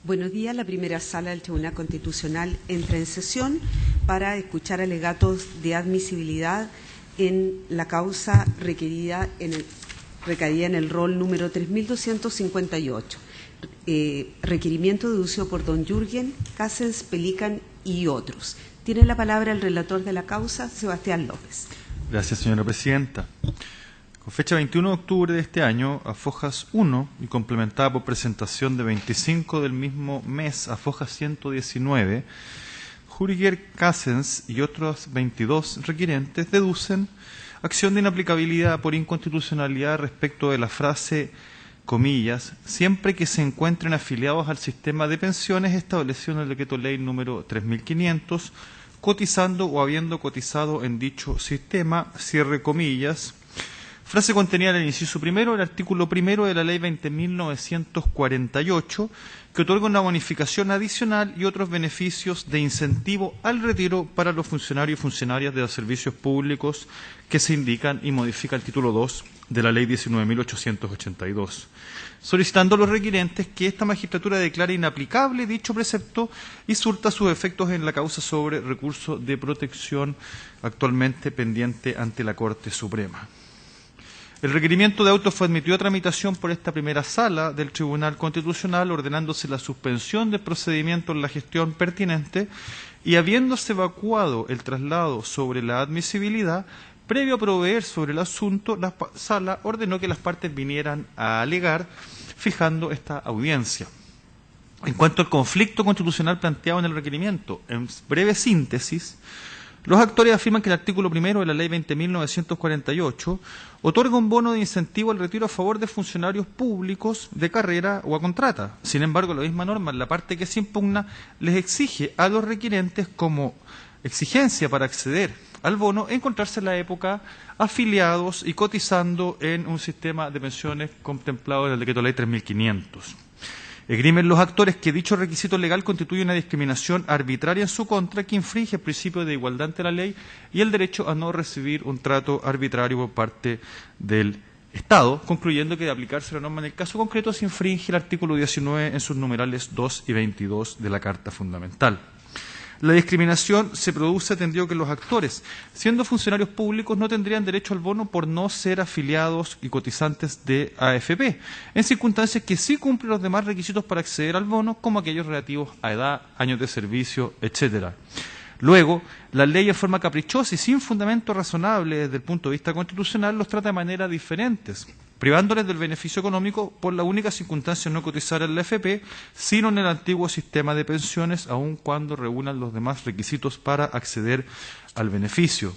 Buenos días. La primera sala del Tribunal Constitucional entra en sesión para escuchar alegatos de admisibilidad en la causa recaída en el rol número 3258. Requerimiento deducido por don Jürgen Cassens, Pelican y otros. Tiene la palabra el relator de la causa, Sebastián López. Gracias, señora presidenta. Con fecha 21 de octubre de este año, a Fojas 1 y complementada por presentación de 25 del mismo mes a Fojas 119, Jürgen Cassens y otros 22 requirentes deducen acción de inaplicabilidad por inconstitucionalidad respecto de la frase, comillas, siempre que se encuentren afiliados al sistema de pensiones establecido en el decreto ley número 3500, cotizando o habiendo cotizado en dicho sistema, cierre comillas. Frase contenida en el inciso primero del artículo primero de la ley 20.948, que otorga una bonificación adicional y otros beneficios de incentivo al retiro para los funcionarios y funcionarias de los servicios públicos que se indican y modifica el título 2 de la ley 19.882, solicitando a los requirentes que esta magistratura declare inaplicable dicho precepto y surta sus efectos en la causa sobre recurso de protección actualmente pendiente ante la Corte Suprema. El requerimiento de auto fue admitido a tramitación por esta primera sala del Tribunal Constitucional, ordenándose la suspensión del procedimiento en la gestión pertinente y habiéndose evacuado el traslado sobre la admisibilidad, previo a proveer sobre el asunto, la sala ordenó que las partes vinieran a alegar, fijando esta audiencia. En cuanto al conflicto constitucional planteado en el requerimiento, en breve síntesis, los actores afirman que el artículo primero de la ley 20.948 otorga un bono de incentivo al retiro a favor de funcionarios públicos de carrera o a contrata. Sin embargo, la misma norma, en la parte que se impugna, les exige a los requirentes como exigencia para acceder al bono encontrarse en la época afiliados y cotizando en un sistema de pensiones contemplado en el decreto ley 3500. Esgrimen los actores que dicho requisito legal constituye una discriminación arbitraria en su contra que infringe el principio de igualdad ante la ley y el derecho a no recibir un trato arbitrario por parte del Estado, concluyendo que de aplicarse la norma en el caso concreto se infringe el artículo 19 en sus numerales 2 y 22 de la Carta Fundamental. La discriminación se produce atendido que los actores, siendo funcionarios públicos, no tendrían derecho al bono por no ser afiliados y cotizantes de AFP, en circunstancias que sí cumplen los demás requisitos para acceder al bono, como aquellos relativos a edad, años de servicio, etcétera. Luego, la ley en forma caprichosa y sin fundamento razonable desde el punto de vista constitucional los trata de manera diferentes, privándoles del beneficio económico por la única circunstancia de no cotizar en la AFP, sino en el antiguo sistema de pensiones, aun cuando reúnan los demás requisitos para acceder al beneficio,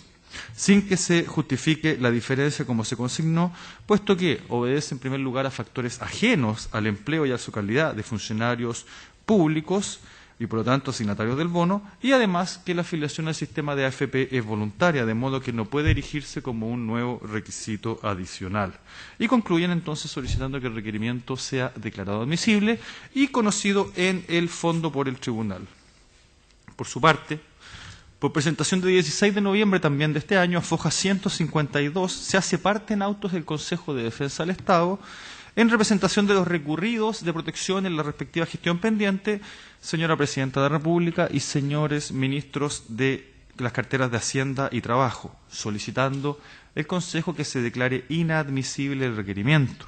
sin que se justifique la diferencia como se consignó, puesto que obedece en primer lugar a factores ajenos al empleo y a su calidad de funcionarios públicos, y por lo tanto asignatarios del bono, y además que la afiliación al sistema de AFP es voluntaria, de modo que no puede erigirse como un nuevo requisito adicional. Y concluyen entonces solicitando que el requerimiento sea declarado admisible y conocido en el fondo por el tribunal. Por su parte, por presentación de 16 de noviembre también de este año, a Foja 152 se hace parte en autos del Consejo de Defensa del Estado en representación de los recurridos de protección en la respectiva gestión pendiente, señora Presidenta de la República y señores ministros de las carteras de Hacienda y Trabajo, solicitando el Consejo que se declare inadmisible el requerimiento.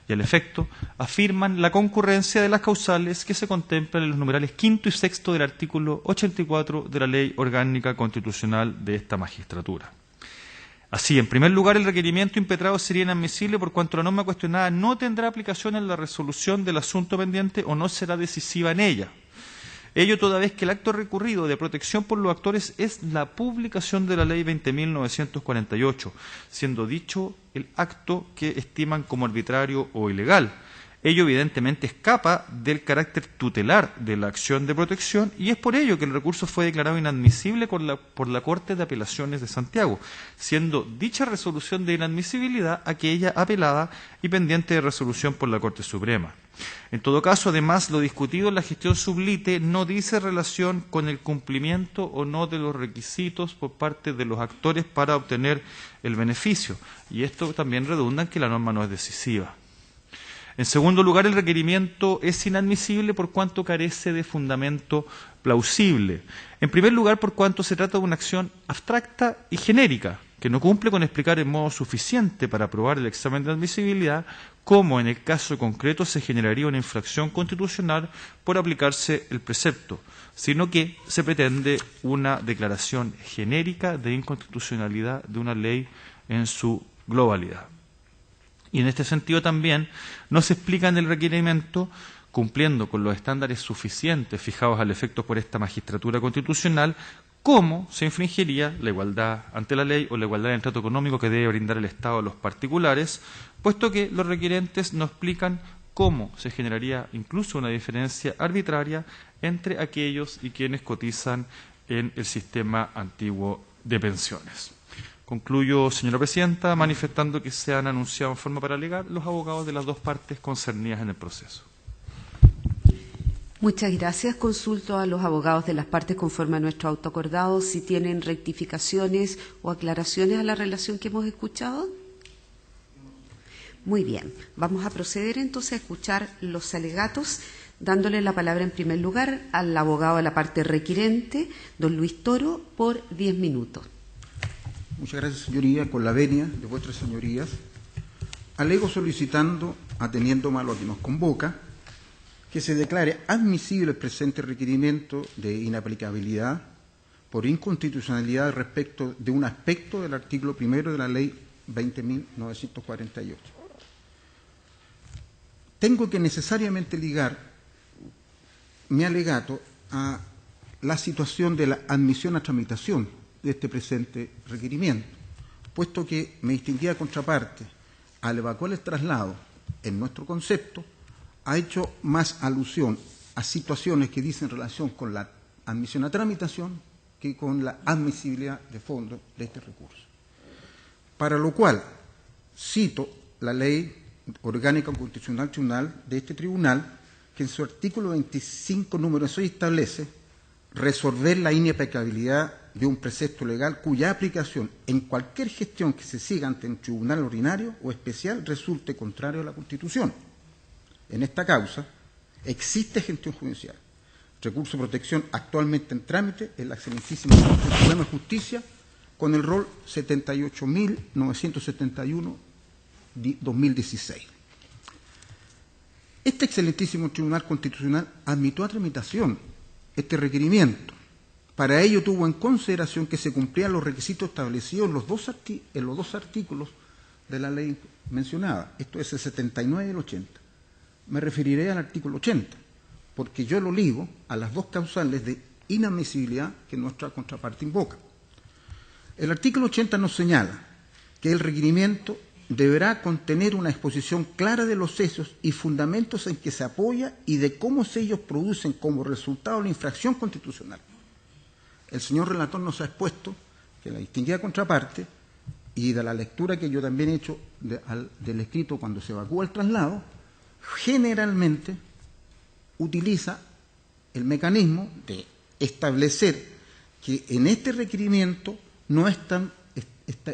Y al efecto, afirman la concurrencia de las causales que se contemplan en los numerales quinto y sexto del artículo 84 de la Ley Orgánica Constitucional de esta magistratura. Así, en primer lugar, el requerimiento impetrado sería inadmisible por cuanto la norma cuestionada no tendrá aplicación en la resolución del asunto pendiente o no será decisiva en ella. Ello toda vez que el acto recurrido de protección por los actores es la publicación de la Ley 20.948, siendo dicho el acto que estiman como arbitrario o ilegal. Ello evidentemente escapa del carácter tutelar de la acción de protección y es por ello que el recurso fue declarado inadmisible por la Corte de Apelaciones de Santiago, siendo dicha resolución de inadmisibilidad aquella apelada y pendiente de resolución por la Corte Suprema. En todo caso, además, lo discutido en la gestión sublite no dice relación con el cumplimiento o no de los requisitos por parte de los actores para obtener el beneficio, y esto también redunda en que la norma no es decisiva. En segundo lugar, el requerimiento es inadmisible por cuanto carece de fundamento plausible. En primer lugar, por cuanto se trata de una acción abstracta y genérica, que no cumple con explicar en modo suficiente para aprobar el examen de admisibilidad cómo en el caso concreto se generaría una infracción constitucional por aplicarse el precepto, sino que se pretende una declaración genérica de inconstitucionalidad de una ley en su globalidad. Y en este sentido también no se explica en el requerimiento, cumpliendo con los estándares suficientes fijados al efecto por esta magistratura constitucional, cómo se infringiría la igualdad ante la ley o la igualdad en el trato económico que debe brindar el Estado a los particulares, puesto que los requerentes no explican cómo se generaría incluso una diferencia arbitraria entre aquellos y quienes cotizan en el sistema antiguo de pensiones. Concluyo, señora presidenta, manifestando que se han anunciado en forma para alegar los abogados de las dos partes concernidas en el proceso. Muchas gracias. Consulto a los abogados de las partes conforme a nuestro auto acordado si tienen rectificaciones o aclaraciones a la relación que hemos escuchado. Muy bien. Vamos a proceder entonces a escuchar los alegatos, dándole la palabra en primer lugar al abogado de la parte requirente, don Luis Toro, por 10 minutos. Muchas gracias, señoría. Con la venia de vuestras señorías, alego solicitando, ateniéndome a lo que nos convoca, que se declare admisible el presente requerimiento de inaplicabilidad por inconstitucionalidad respecto de un aspecto del artículo 1 de la Ley 20.948. Tengo que necesariamente ligar mi alegato a la situación de la admisión a tramitación de este presente requerimiento, puesto que mi distinguida contraparte, al evacuar el traslado en nuestro concepto, ha hecho más alusión a situaciones que dicen relación con la admisión a tramitación que con la admisibilidad de fondo de este recurso. Para lo cual, cito la Ley Orgánica Constitucional Tribunal de este tribunal, que en su artículo 25, número 6, establece resolver la inaplicabilidad de un precepto legal cuya aplicación en cualquier gestión que se siga ante un tribunal ordinario o especial resulte contrario a la Constitución. En esta causa existe gestión judicial. Recurso de protección actualmente en trámite en la excelentísima Corte Suprema de Justicia con el rol 78.971/2016. Este excelentísimo Tribunal Constitucional admitió a tramitación este requerimiento. Para ello tuvo en consideración que se cumplían los requisitos establecidos en los dos artículos de la ley mencionada. Esto es el 79 y el 80. Me referiré al artículo 80, porque yo lo ligo a las dos causales de inadmisibilidad que nuestra contraparte invoca. El artículo 80 nos señala que el requerimiento deberá contener una exposición clara de los hechos y fundamentos en que se apoya y de cómo ellos producen como resultado la infracción constitucional. El señor relator nos ha expuesto que la distinguida contraparte, y de la lectura que yo también he hecho del escrito cuando se evacúa el traslado, generalmente utiliza el mecanismo de establecer que en este requerimiento no están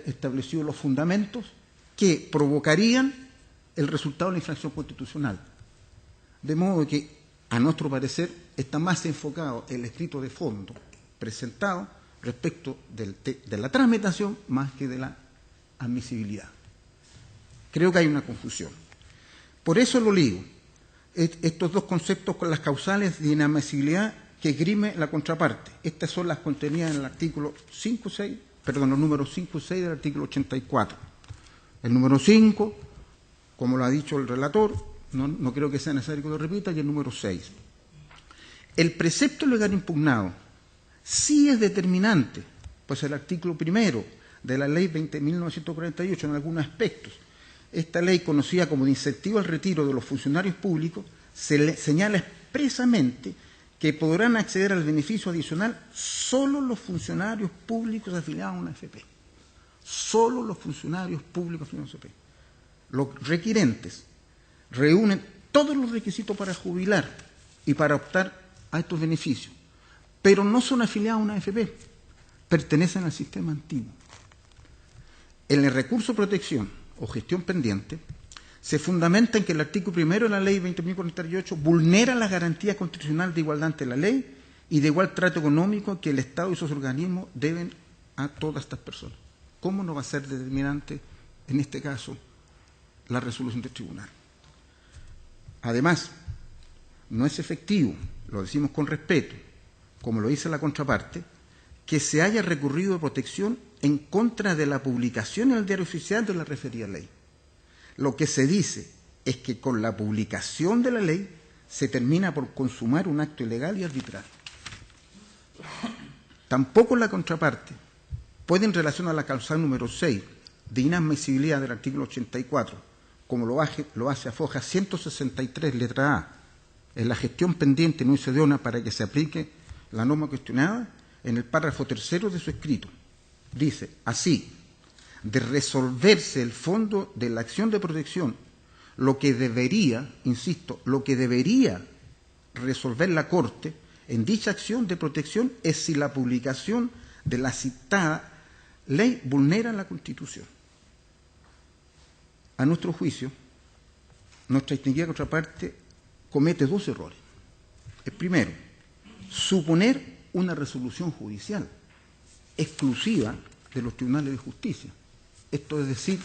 establecidos los fundamentos que provocarían el resultado de la infracción constitucional. De modo que, a nuestro parecer, está más enfocado el escrito de fondo presentado respecto de la tramitación más que de la admisibilidad. Creo que hay una confusión. Por eso lo ligo, estos dos conceptos con las causales de inadmisibilidad que esgrime la contraparte. Estas son las contenidas en el artículo 5.6, perdón, los números 5 y 6 del artículo 84. El número 5, como lo ha dicho el relator, no creo que sea necesario que lo repita, y el número 6. El precepto legal impugnado sí es determinante, pues el artículo 1 de la Ley 20.948 en algunos aspectos, esta ley conocida como de incentivo al retiro de los funcionarios públicos, señala expresamente que podrán acceder al beneficio adicional solo los funcionarios públicos afiliados a una AFP. Solo los funcionarios públicos afiliados a una AFP. Los requirentes reúnen todos los requisitos para jubilar y para optar a estos beneficios, pero no son afiliados a una AFP, pertenecen al sistema antiguo. En el recurso de protección o gestión pendiente, se fundamenta en que el artículo 1 de la Ley 20.048 vulnera la garantía constitucional de igualdad ante la ley y de igual trato económico que el Estado y sus organismos deben a todas estas personas. ¿Cómo no va a ser determinante en este caso la resolución del tribunal? Además, no es efectivo, lo decimos con respeto, como lo dice la contraparte, que se haya recurrido de protección en contra de la publicación en el Diario Oficial de la referida ley. Lo que se dice es que con la publicación de la ley se termina por consumar un acto ilegal y arbitrario. Tampoco la contraparte puede, en relación a la causal número 6 de inadmisibilidad del artículo 84, como lo hace a foja 163, letra A, en la gestión pendiente no se dona para que se aplique la norma cuestionada, en el párrafo 3 de su escrito. Dice, así, de resolverse el fondo de la acción de protección, lo que debería, insisto, lo que debería resolver la Corte en dicha acción de protección es si la publicación de la citada ley vulnera la Constitución. A nuestro juicio, nuestra distinguida contraparte comete dos errores. El primero, suponer una resolución judicial exclusiva de los tribunales de justicia. Esto es decir,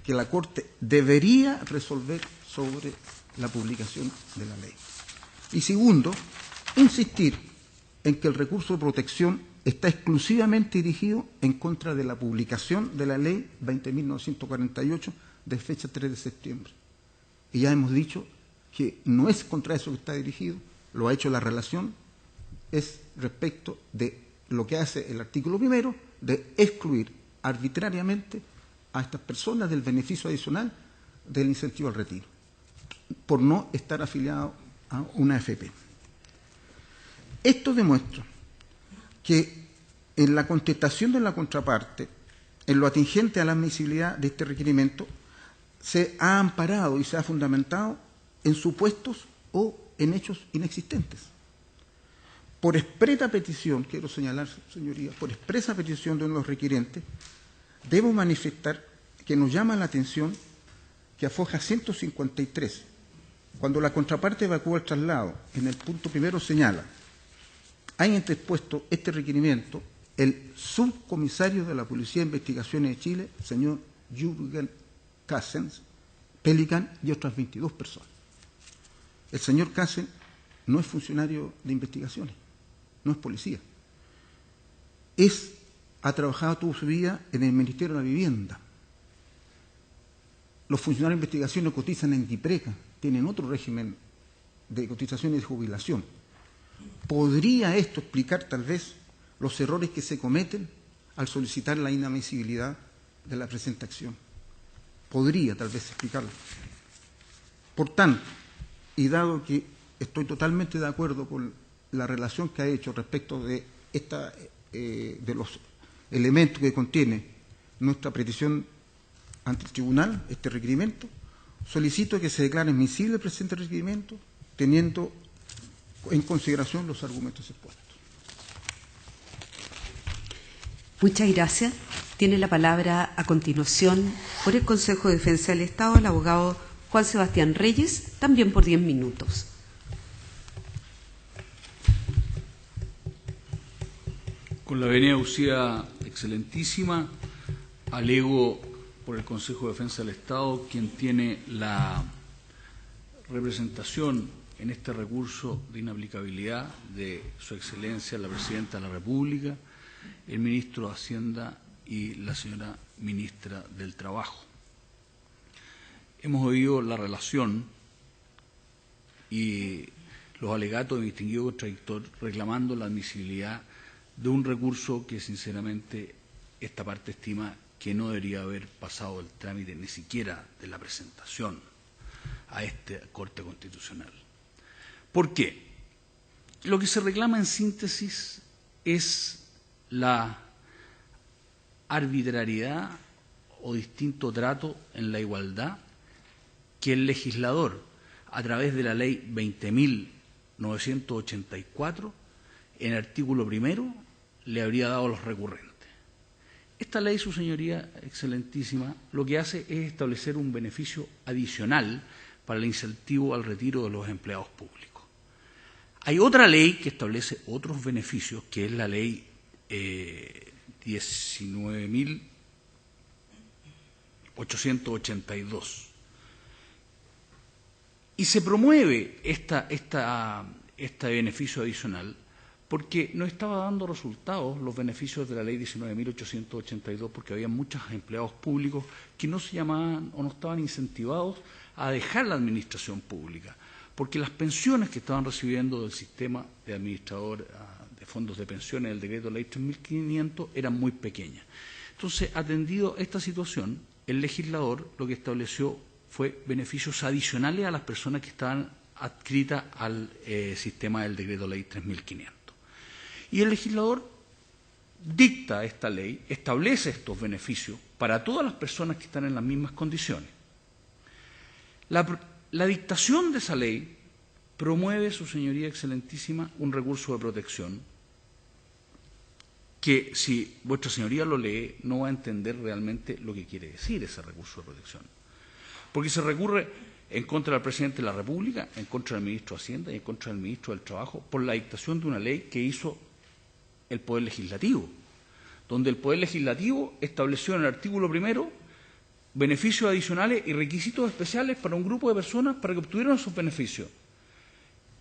que la Corte debería resolver sobre la publicación de la ley. Y segundo, insistir en que el recurso de protección está exclusivamente dirigido en contra de la publicación de la ley 20.948 de fecha 3 de septiembre. Y ya hemos dicho que no es contra eso que está dirigido, lo ha hecho la relación, es respecto de lo que hace el artículo 1 de excluir arbitrariamente a estas personas del beneficio adicional del incentivo al retiro, por no estar afiliado a una AFP. Esto demuestra que en la contestación de la contraparte, en lo atingente a la admisibilidad de este requerimiento, se ha amparado y se ha fundamentado en supuestos o en hechos inexistentes. Por expresa petición, quiero señalar, señorías, por expresa petición de uno de los requirientes, debo manifestar que nos llama la atención que a foja 153, cuando la contraparte evacúa el traslado, en el punto primero señala, ha interpuesto este requerimiento el subcomisario de la Policía de Investigaciones de Chile, señor Jürgen Cassens, Pelican y otras 22 personas. El señor Cassens no es funcionario de investigaciones, no es policía. Ha trabajado toda su vida en el Ministerio de la Vivienda. Los funcionarios de investigación no cotizan en DIPRECA, tienen otro régimen de cotización y de jubilación. ¿Podría esto explicar tal vez los errores que se cometen al solicitar la inadmisibilidad de la presente acción? Podría tal vez explicarlo. Por tanto, y dado que estoy totalmente de acuerdo con la relación que ha hecho respecto de de los elementos que contiene nuestra petición ante el tribunal, este requerimiento, solicito que se declare admisible el presente requerimiento, teniendo en consideración los argumentos expuestos. Muchas gracias. Tiene la palabra a continuación por el Consejo de Defensa del Estado el abogado Juan Sebastián Reyes, también por 10 minutos. Con la venia usía excelentísima, alego por el Consejo de Defensa del Estado, quien tiene la representación en este recurso de inaplicabilidad de Su Excelencia la Presidenta de la República, el Ministro de Hacienda y la señora Ministra del Trabajo. Hemos oído la relación y los alegatos de mi distinguido contradictor reclamando la admisibilidad de un recurso que sinceramente esta parte estima que no debería haber pasado el trámite ni siquiera de la presentación a esta Corte Constitucional. ¿Por qué? Lo que se reclama en síntesis es la arbitrariedad o distinto trato en la igualdad que el legislador, a través de la Ley 20.984, en el artículo 1, le habría dado a los recurrentes. Esta ley, su señoría excelentísima, lo que hace es establecer un beneficio adicional para el incentivo al retiro de los empleados públicos. Hay otra ley que establece otros beneficios, que es la ley 19.882. Y se promueve este beneficio adicional porque no estaba dando resultados los beneficios de la ley 19.882, porque había muchos empleados públicos que no se llamaban o no estaban incentivados a dejar la administración pública, porque las pensiones que estaban recibiendo del sistema de administrador de fondos de pensiones del decreto ley 3.500 eran muy pequeñas. Entonces, atendido esta situación, el legislador lo que estableció fue beneficios adicionales a las personas que estaban adscritas al sistema del decreto ley 3.500. Y el legislador dicta esta ley, establece estos beneficios para todas las personas que están en las mismas condiciones. La dictación de esa ley promueve, su señoría excelentísima, un recurso de protección que, si vuestra señoría lo lee, no va a entender realmente lo que quiere decir ese recurso de protección. Porque se recurre en contra del presidente de la República, en contra del ministro de Hacienda y en contra del ministro del Trabajo por la dictación de una ley que hizo el Poder Legislativo, donde el Poder Legislativo estableció en el artículo 1 beneficios adicionales y requisitos especiales para un grupo de personas para que obtuvieran sus beneficios.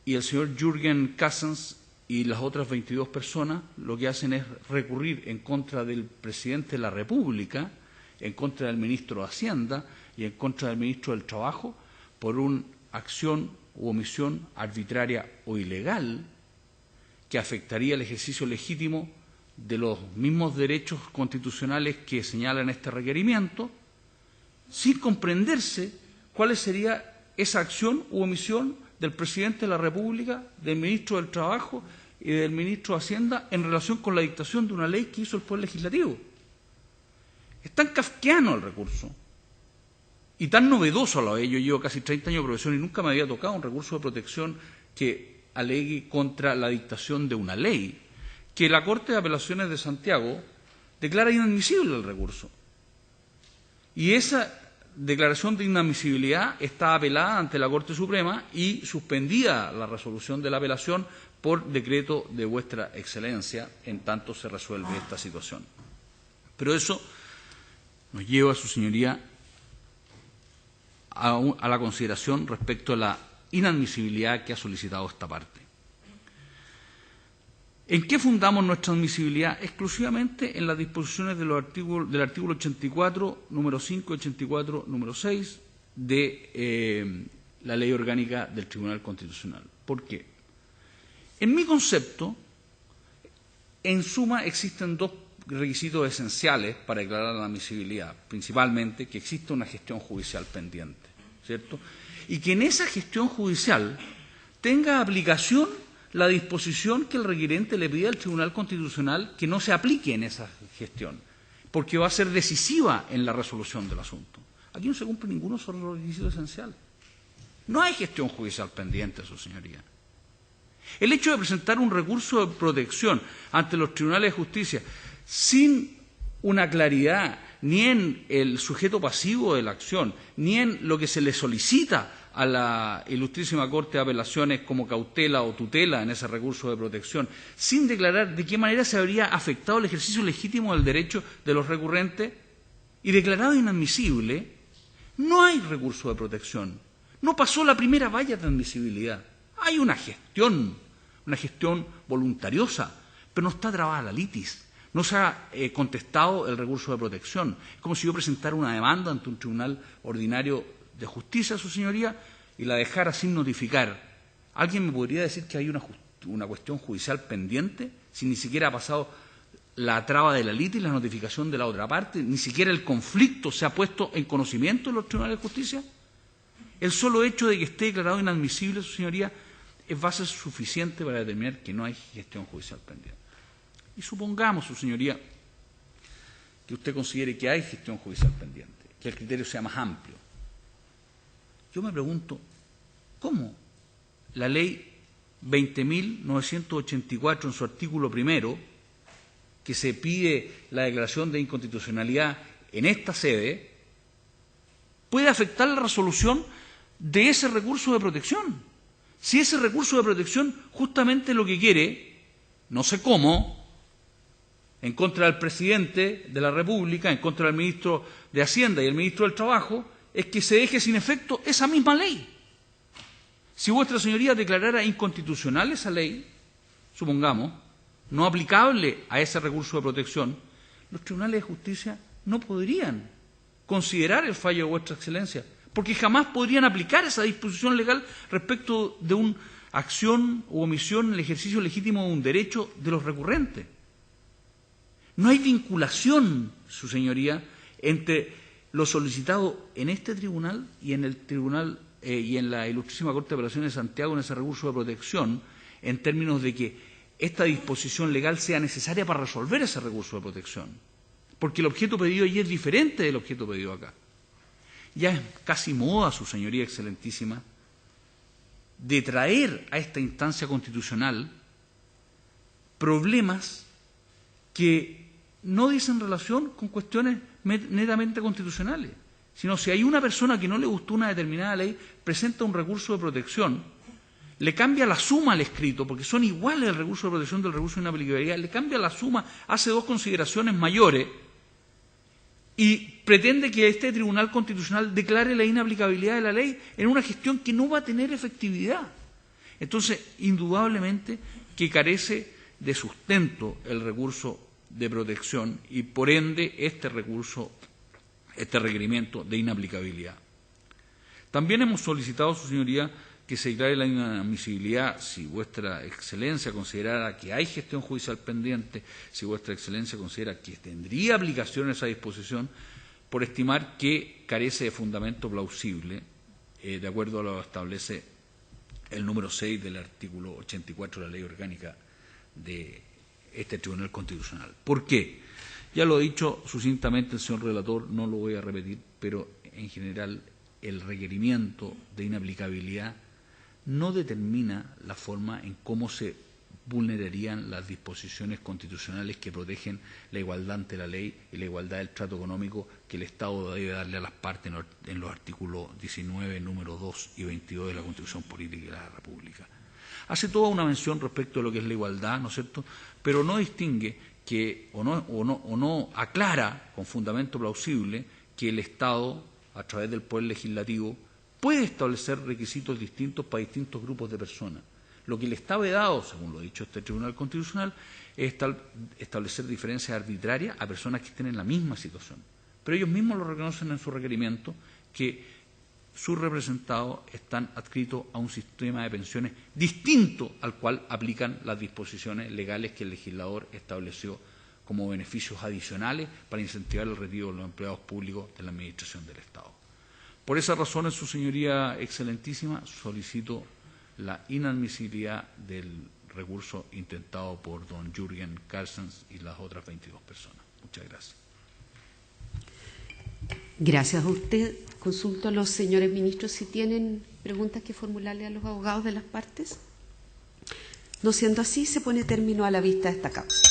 Y el señor Jürgen Kassens y las otras 22 personas lo que hacen es recurrir en contra del presidente de la República, en contra del ministro de Hacienda y en contra del ministro del Trabajo por una acción u omisión arbitraria o ilegal que afectaría el ejercicio legítimo de los mismos derechos constitucionales que señalan este requerimiento, sin comprenderse cuál sería esa acción u omisión del presidente de la República, del ministro del Trabajo y del ministro de Hacienda en relación con la dictación de una ley que hizo el Poder Legislativo. Es tan kafkiano el recurso y tan novedoso a la vez. Yo llevo casi 30 años de profesión y nunca me había tocado un recurso de protección que alegue contra la dictación de una ley, que la Corte de Apelaciones de Santiago declara inadmisible el recurso. Y esa declaración de inadmisibilidad está apelada ante la Corte Suprema y suspendida la resolución de la apelación por decreto de vuestra excelencia, en tanto se resuelve esta situación. Pero eso nos lleva, su señoría, a la consideración respecto a la inadmisibilidad que ha solicitado esta parte. ¿En qué fundamos nuestra admisibilidad? Exclusivamente en las disposiciones del artículo 84, número 5 y 84, número 6 de la Ley Orgánica del Tribunal Constitucional. ¿Por qué? En mi concepto, en suma, existen dos requisitos esenciales para declarar la admisibilidad, principalmente que exista una gestión judicial pendiente, ¿cierto? Y que en esa gestión judicial tenga aplicación la disposición que el requirente le pide al Tribunal Constitucional que no se aplique en esa gestión, porque va a ser decisiva en la resolución del asunto. Aquí no se cumple ninguno de los requisitos esenciales. No hay gestión judicial pendiente, su señoría. El hecho de presentar un recurso de protección ante los tribunales de justicia sin una claridad ni en el sujeto pasivo de la acción, ni en lo que se le solicita a la Ilustrísima Corte de Apelaciones como cautela o tutela en ese recurso de protección, sin declarar de qué manera se habría afectado el ejercicio legítimo del derecho de los recurrentes y declarado inadmisible, no hay recurso de protección. No pasó la primera valla de admisibilidad. Hay una gestión voluntariosa, pero no está trabada la litis. No se ha contestado el recurso de protección. Es como si yo presentara una demanda ante un tribunal ordinario de justicia, su señoría, y la dejara sin notificar. ¿Alguien me podría decir que hay una cuestión judicial pendiente si ni siquiera ha pasado la traba de la litis y la notificación de la otra parte? Ni siquiera el conflicto se ha puesto en conocimiento de los tribunales de justicia. El solo hecho de que esté declarado inadmisible, su señoría, es base suficiente para determinar que no hay gestión judicial pendiente. Y supongamos, su señoría, que usted considere que hay gestión judicial pendiente, que el criterio sea más amplio. Yo me pregunto, ¿cómo la ley 20.984 en su artículo 1 que se pide la declaración de inconstitucionalidad en esta sede puede afectar la resolución de ese recurso de protección. Si ese recurso de protección justamente lo que quiere, no sé cómo, en contra del presidente de la República, en contra del ministro de Hacienda y el ministro del Trabajo, es que se deje sin efecto esa misma ley. Si vuestra señoría declarara inconstitucional esa ley, supongamos, no aplicable a ese recurso de protección, los tribunales de justicia no podrían considerar el fallo de vuestra excelencia, porque jamás podrían aplicar esa disposición legal respecto de una acción u omisión en el ejercicio legítimo de un derecho de los recurrentes. No hay vinculación, su señoría, entre lo solicitado en este tribunal y en el tribunal y en la Ilustrísima Corte de Apelaciones de Santiago en ese recurso de protección, en términos de que esta disposición legal sea necesaria para resolver ese recurso de protección. Porque el objeto pedido allí es diferente del objeto pedido acá. Ya es casi moda, su señoría excelentísima, de traer a esta instancia constitucional problemas que no dicen relación con cuestiones netamente constitucionales, sino si hay una persona que no le gustó una determinada ley, presenta un recurso de protección, le cambia la suma al escrito, porque son iguales el recurso de protección del recurso de inaplicabilidad, le cambia la suma, hace dos consideraciones mayores y pretende que este Tribunal Constitucional declare la inaplicabilidad de la ley en una gestión que no va a tener efectividad. Entonces, indudablemente que carece de sustento el recurso de protección y, por ende, este requerimiento de inaplicabilidad. También hemos solicitado, su señoría, que se declare la inadmisibilidad si vuestra excelencia considerara que hay gestión judicial pendiente, si vuestra excelencia considera que tendría aplicación esa disposición, por estimar que carece de fundamento plausible, de acuerdo a lo que establece el número 6 del artículo 84 de la Ley Orgánica de este Tribunal Constitucional. ¿Por qué? Ya lo ha dicho sucintamente el señor relator, no lo voy a repetir, pero en general el requerimiento de inaplicabilidad no determina la forma en cómo se vulnerarían las disposiciones constitucionales que protegen la igualdad ante la ley y la igualdad del trato económico que el Estado debe darle a las partes en los artículos 19, número 2 y 22 de la Constitución Política de la República. Hace toda una mención respecto a lo que es la igualdad, ¿no es cierto?, pero no distingue que o no aclara con fundamento plausible que el Estado, a través del Poder Legislativo, puede establecer requisitos distintos para distintos grupos de personas. Lo que le está vedado, según lo ha dicho este Tribunal Constitucional, es establecer diferencias arbitrarias a personas que estén en la misma situación. Pero ellos mismos lo reconocen en su requerimiento, que sus representados están adscritos a un sistema de pensiones distinto al cual aplican las disposiciones legales que el legislador estableció como beneficios adicionales para incentivar el retiro de los empleados públicos de la Administración del Estado. Por esas razones, su señoría excelentísima, solicito la inadmisibilidad del recurso intentado por don Jürgen Carstens y las otras 22 personas. Muchas gracias. Gracias a usted. Consulto a los señores ministros si tienen preguntas que formularle a los abogados de las partes. No siendo así, se pone término a la vista de esta causa.